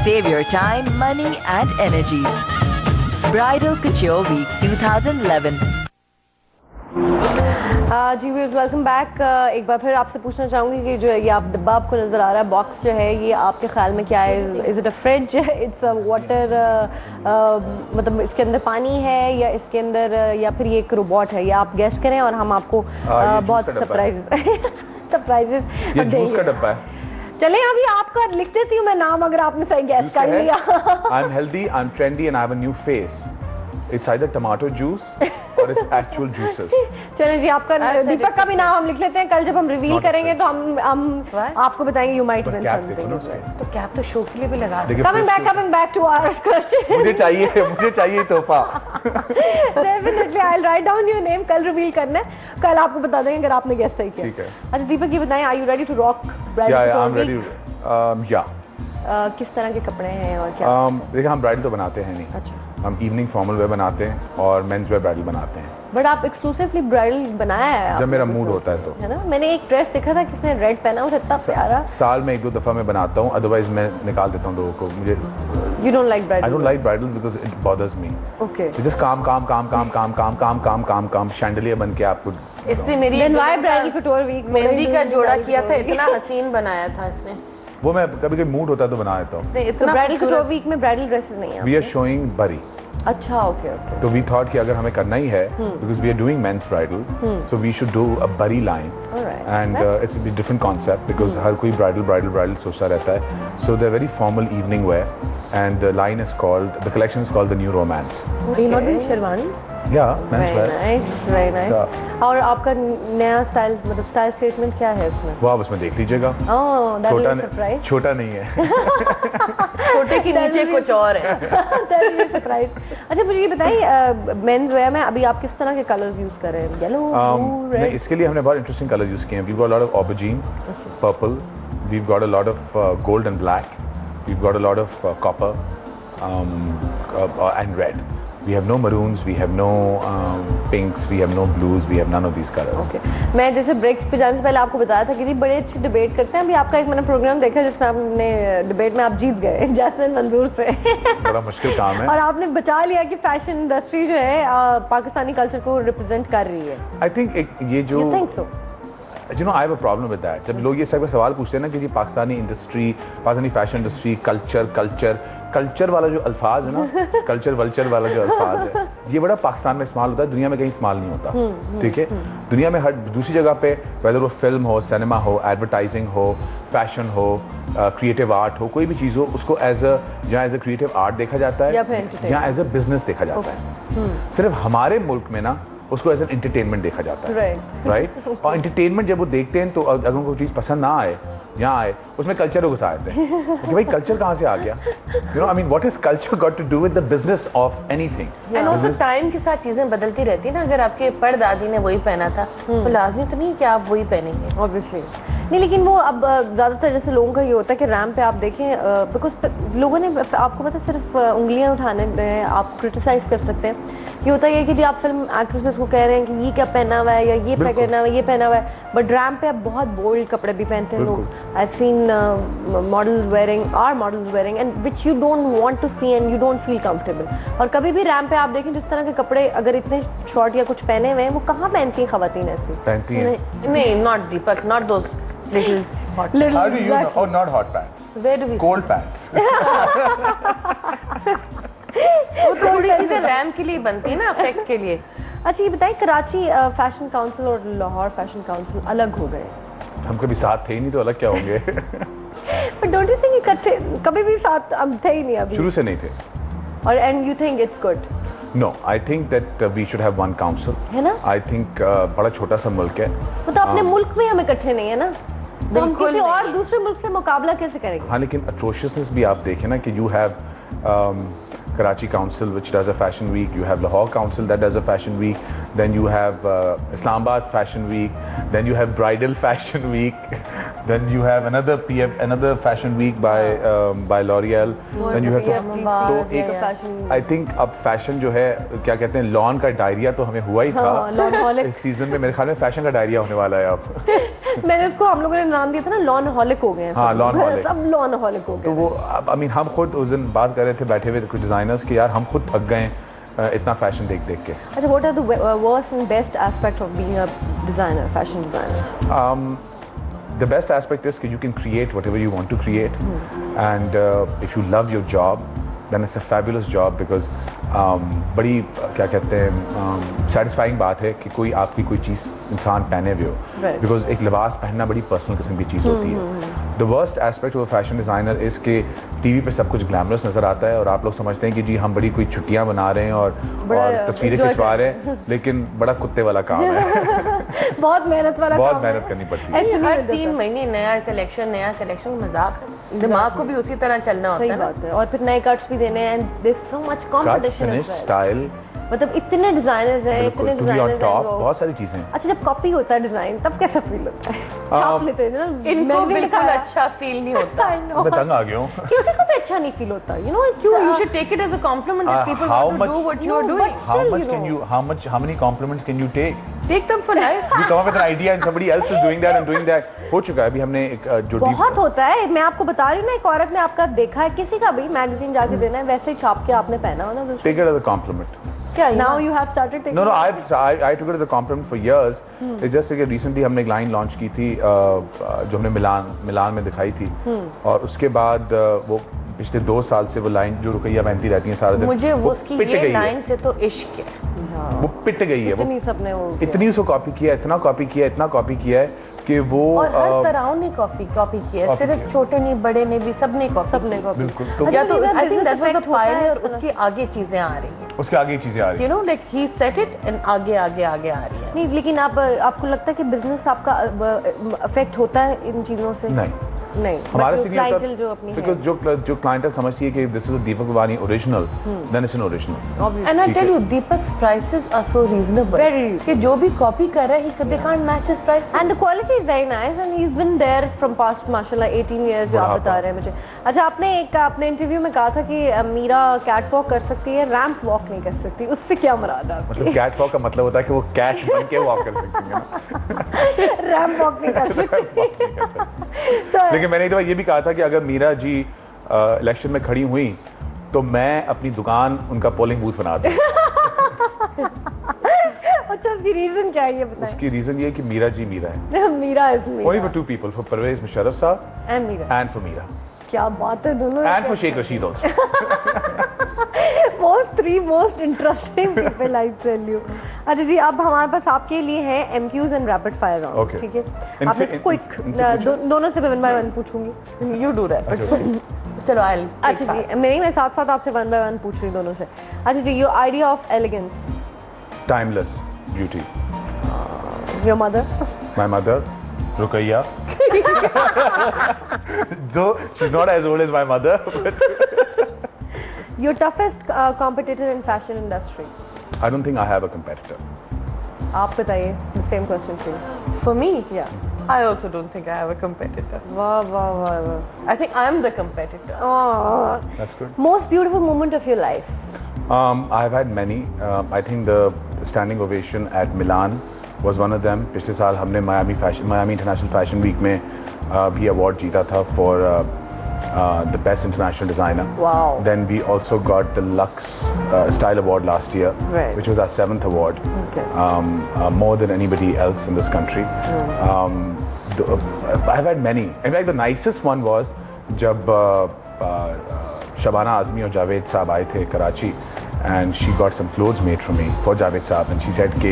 Save your time, money and energy. Bridal Couture Week 2011. Ji viewers welcome back. एक बार फिर आपसे पूछना चाहूँगी कि जो ये आप डिब्बा आपको नज़र आ रहा है, बॉक्स जो है, ये आपके ख्याल में क्या है? Is it a fridge, it's a water, मतलब इसके अंदर पानी है या इसके अंदर, या फिर ये एक रोबोट है? या आप गेस करें और हम आपको बहुत सरप्राइजेस ये जूस का डब्बा है। चलें अभी आपका लिख देती हूँ मैं नाम, अगर आपने सही गैस कर लिया। I'm healthy, I'm trendy and I have a new face. It's either tomato juice or it's actual juices. चलें जी, आपका दीपक का भी नाम हम लिख लेते हैं। कल जब हम रिवील करेंगे तो हम आपको बताएंगे यू माइट विन समथिंग। तो कैप तो शो के लिए भी लगा दे। Coming back to our question. मुझे चाहिए तोहफा। Definitely I'll write down your name। कल रिवील करना है, कल आपको बता देंगे अगर आपने गेस सही किया। ठीक है। अच्छा दीपक ये बताएं, are you ready to rock? Yeah, I'm ready. Yeah. किस तरह के कपड़े हैं और क्या? देखिए हम ब्राइडल तो बनाते हैं नहीं। अच्छा। हम इवनिंग फॉर्मल वेयर बनाते हैं और मेंस वेयर ब्राइडल बनाते हैं। बट आप एक्सक्लूसिवली ब्राइडल बनाया है जब मेरा मूड होता है तो, है ना? मैंने एक ड्रेस देखा था किसने रेड पहना, वो इतना प्यारा। साल में 1-2 दफा मैं बनाता हूँ, अदरवाइज मैं निकाल देता हूँ लोगों को। मुझे You don't like bridal? I don't like bridal because it bothers me. Okay. Just काम शैंडलियर बन के आपको। इसने मेरी ब्राइडल couture week मेहंदी का जोड़ा किया था, इतना हसीन बनाया था इसने। वो मैं कभी मूड होता है तो बना देता हूँ। इतना ब्राइडल couture week में ब्राइडल ड्रेसेस नहीं है? We are showing बरी। अच्छा, ओके। तो वी थॉट कि अगर हमें करना ही है, because we are doing men's bridal, so we should do a bury line and it's a different concept because हर कोई ब्राइडल सोचता रहता है। So they very formal evening wear and the line is called, the collection is called the new romance. You not doing sherwanis? या men's where. Very nice. और आपका नया style, मतलब स्टाइल स्टेटमेंट क्या है उसमें? वो आप उसमें देख लीजिएगा। छोटा नहीं है। छोटे के नीचे कुछ और है। सरप्राइज। अच्छा मुझे ये बताइए, मेंस वेयर में अभी आप किस तरह के कलर्स यूज कर रहे हैं? Yellow, blue, red? इसके लिए हमने बहुत इंटरेस्टिंग कलर यूज किए हैं। We've got a lot of aubergine, purple, we've got a lot of gold and black, we've got a lot of copper and red. We have no maroons, we have no pinks, we have no blues, we have none of these colors. Okay. मैं जैसे breaks पे जाने से पहले आपको बताया था कि जी बड़े अच्छे डिबेट करते हैं। अभी आपका एक मैंने प्रोग्राम देखा जिसमें आपने डिबेट में आप जीत गए जैस्मिन मंजूर से। बड़ा मुश्किल काम है। और आपने बचा लिया कि फैशन इंडस्ट्री जो है पाकिस्तानी कल्चर को रिप्रेजेंट कर रही है। I think ये जो You think so? You know, I have a problem with that. जब लोग ये सवाल पूछते हैं ना कि जी Pakistani industry, Pakistani fashion industry, culture वाला जो अल्फाज है ना, कल्चर वल्चर वाला जो अल्फाज है, ये बड़ा पाकिस्तान में इस्तेमाल होता है, दुनिया में कहीं इस्तेमाल नहीं होता। ठीक है, दुनिया में हर दूसरी जगह पे, वेदर वो फिल्म हो, सिनेमा हो, एडवर्टाइजिंग हो, फैशन हो, क्रिएटिव आर्ट हो, कोई भी चीज़ हो, उसको एज अ क्रिएटिव आर्ट देखा जाता है या एज अ बिजनेस देखा जाता है। सिर्फ हमारे मुल्क में ना उसको एज एन एंटरटेनमेंट देखा जाता है। राइट। और एंटरटेनमेंट जब वो देखते हैं तो अगर उनको चीज़ पसंद ना आए, यहाँ आए, उसमें कल्चर को घुसा देते हैं कि भाई कल्चर कहाँ से आ गया? You know, I mean what is culture got to do with the business of anything? And also time के साथ चीजें बदलती रहती है ना। अगर आपके परदादी ने वही पहना था तो लाजमी तो नहीं कि आप वही पहनेंगे, ऑब्वियसली नहीं। लेकिन वो अब ज़्यादातर जैसे लोगों का ये होता है कि रैम पे आप देखें, बिकॉज लोगों ने आपको पता सिर्फ उंगलियां उठाने में आप क्रिटिसाइज कर सकते हैं। ये होता है कि जी आप फिल्म एक्ट्रेसेस को कह रहे हैं कि ये क्या पहना हुआ है या ये पहना हुआ है, ये पहना हुआ है, बट रैम पे आप बहुत बोल्ड कपड़े भी पहनते हैं लोग। I seen models wearing and which you don't want to see and you don't feel comfortable. और कभी भी रैम पे आप देखें जिस तरह के कपड़े अगर इतने शॉर्ट या कुछ पहने हुए हैं, वो कहाँ पहनती हैं खवातीन ऐसी? पहनती हैं नहीं, not Deepak, not those little hot. How do you know? Oh, not hot pants. Where do we? Cold pants. वो तो थोड़ी चीजें रैम के लिए बनती है ना, इफेक्ट के लिए। अच्छा ये बताइए, कराची फैशन काउंसिल और लाहौर फैशन काउंसिल अलग हो गए। हम कभी साथ थे ही नहीं तो अलग क्या होंगे? But don't you think इकट्ठे कभी भी साथ हम थे ही नहीं अभी? शुरू से नहीं थे। और and you think it's good? No, I think that we should have one council. है ना? I think बड़ा छोटा सा मुल्क है। मतलब अपने मुल्क में हम इकट्ठे नहीं है ना? तो हम किसी और दूसरे मुल्क से मुकाबला कैसे करेंगे? हाँ, लेकिन atrociousness भी आप देखें ना कि you have Karachi Council which does a fashion week, you have Lahore Council that does a fashion week, then you have Islamabad Fashion Week, then you have Bridal Fashion Week, then you have another fashion week by L'Oreal, then you have तो एक I think अब fashion जो है क्या कहते हैं lawn का diarrhoea तो हमें हुआ ही था इस सीजन में, मेरे ख्याल में फैशन का डायरिया होने वाला है अब। मैंने उसको हम लोगों ने नाम दिया था ना लॉन हॉलिक हो गए हैं। हाँ लॉन हॉलिक, सब लॉन हॉलिक हो गए। तो वो आई मीन हम खुद उस दिन बात कर रहे थे बैठे हुए कुछ डिजाइनर्स कि यार हम खुद थक गए इतना फैशन देख देख के। अच्छा, what are the worst and best aspect of being a designer, fashion designer? The best aspect is that you can create whatever you want to create, and if you love your job, then it's a fabulous job because बड़ी क्या कहते हैं satisfying बात है कि कोई आपकी कोई चीज़ इंसान पहने हुए हो, because एक लिबास पहनना बड़ी पर्सनल किस्म की चीज़ होती है। The worst aspect of a fashion designer is कि टीवी पे सब कुछ ग्लैमरस नज़र आता है और आप लोग समझते हैं कि जी हम बड़ी कोई छुट्टियाँ बना रहे हैं और तस्वीरें खिंचवा रहे हैं, लेकिन बड़ा कुत्ते वाला काम है। बहुत मेहनत वाला बहुत काम मेहनत है। करनी पड़ती है। हर 3 महीने नया कलेक्शन मजाक है, दिमाग को भी उसी तरह चलना होता सही है ना। बात है, और फिर नए कट्स भी देने हैं, there is so much competition finish style, मतलब इतने डिजाइनर्स हैं, इतने डिजाइनर्स हैं, बहुत सारी चीजें। अच्छा, जब कॉपी होता है डिजाइन तब कैसा फील होता है? छाप लेते हैं ना, इनको बिल्कुल अच्छा फील नहीं होता। मैं तंग आ गया हूँ। किसी को भी अच्छा नहीं फील होता, you know, You should take it as a compliment if people want to do what you are doing. How many compliments can you take? Take them for life. You come up with an idea and somebody else is doing that and doing that. हो चुका है अभी हमने एक जो बहुत होता है। मैं आपको बता रही हूँ ना, एक औरत ने आपका देखा है, किसी का भी मैगजीन जाके देना है, वैसे ही छाप के आपने पहना हो ना। Take it as a compliment. Now you have started taking. No, I took it as a compliment for years. It's just that recently हमने एक लाइन लॉन्च की थी जो हमने मिलान में दिखाई थी, और उसके बाद वो पिछले 2 साल से वो लाइन जो रुकैया पहनती रहती है सारा दिन, मुझे वो उसकी ये लाइन से तो इश्क है, वो पिट गई है। इतनी सबने वो इतनी उसको कॉपी किया, इतना कॉपी किया है कि वो और हर तरह ने कॉपी किया, सिर्फ छोटे नहीं बड़े ने भी, सबने कॉपी बिल्कुल। तो या तो I think that was a Pioneer, उसके आगे चीजें आ रही हैं, उसके आगे चीजें आ रही हैं, you know like he set it and आगे आ रही है। नहीं, लेकिन आपको लगता है कि बिजनेस आपका अफेक्ट होता है इन चीजों से? नहीं, हमारे से क्लाइंटल जो अपनी है, जो क्लाइंटल समझती है कि this is a Deepak Wani original, then it's an original. And I tell you Deepak's prices are so reasonable, कि जो भी कॉपी कर रहा है they can't match his price, and the quality is very nice and he's been there from past माशाल्लाह 18 years जो आप बता रहे हैं मुझे। अच्छा, आपने अपने इंटरव्यू में कहा था कि मीरा कैट वॉक कर सकती है, रैंप वॉक नहीं कर सकती, उससे क्या मुराद है? मतलब कैट वॉक का मतलब होता है कि वो कैट बन के वॉक कर सकती है, रैंप वॉक नहीं कर सकती। लेकिन मैंने एक दफा ये भी कहा था कि अगर मीरा जी इलेक्शन में खड़ी हुई तो मैं अपनी दुकान उनका पोलिंग बूथ बना दूं। अच्छा, उसकी रीजन क्या है ये बताएं? उसकी रीजन ये है कि मीरा जी मीरा है। Meera is Meera. Only for 2 people, for Parvez Musharraf साहब and Meera, and for Meera. क्या बात है, दोनों and for Sheikh Rashid also। three most interesting people I tell you। अच्छा जी, अब हमारे पास आपके लिए है MQs and rapid fire round। Okay। ठीक है, इनसे- आपने क्विक इनसे दोनों से 1 by 1 पूछूंगी। you do that, but चलो I'll अच्छा जी, मैं साथ आपसे 1 by 1 पूछ रही हूँ दोनों से। अच्छा जी, your idea of elegance? Timeless beauty। Your mother? My mother, Ruqayya। Though she's not as old as my mother, but Your toughest competitor in fashion industry? I don't think I have a competitor। आप बताइए, the same question for you। for me, Yeah। I also don't think I have a competitor, वाह वाह वाह वाह। I think I'm the competitor। Oh, That's good। most beautiful moment of your life? I've had many। I think the standing ovation at Milan was one of them। पिछले साल हमने Miami International Fashion Week में भी award जीता था for the best international designer। Wow। Then we also got the Lux Style Award last year, Right। which was our 7th award। Okay। More than anybody else in this country। I've had many। In fact, the nicest one was जब शबाना आज़मी और जावेद साहब आए थे Karachi, and she got some clothes made for me for Javed Saab, and she said कि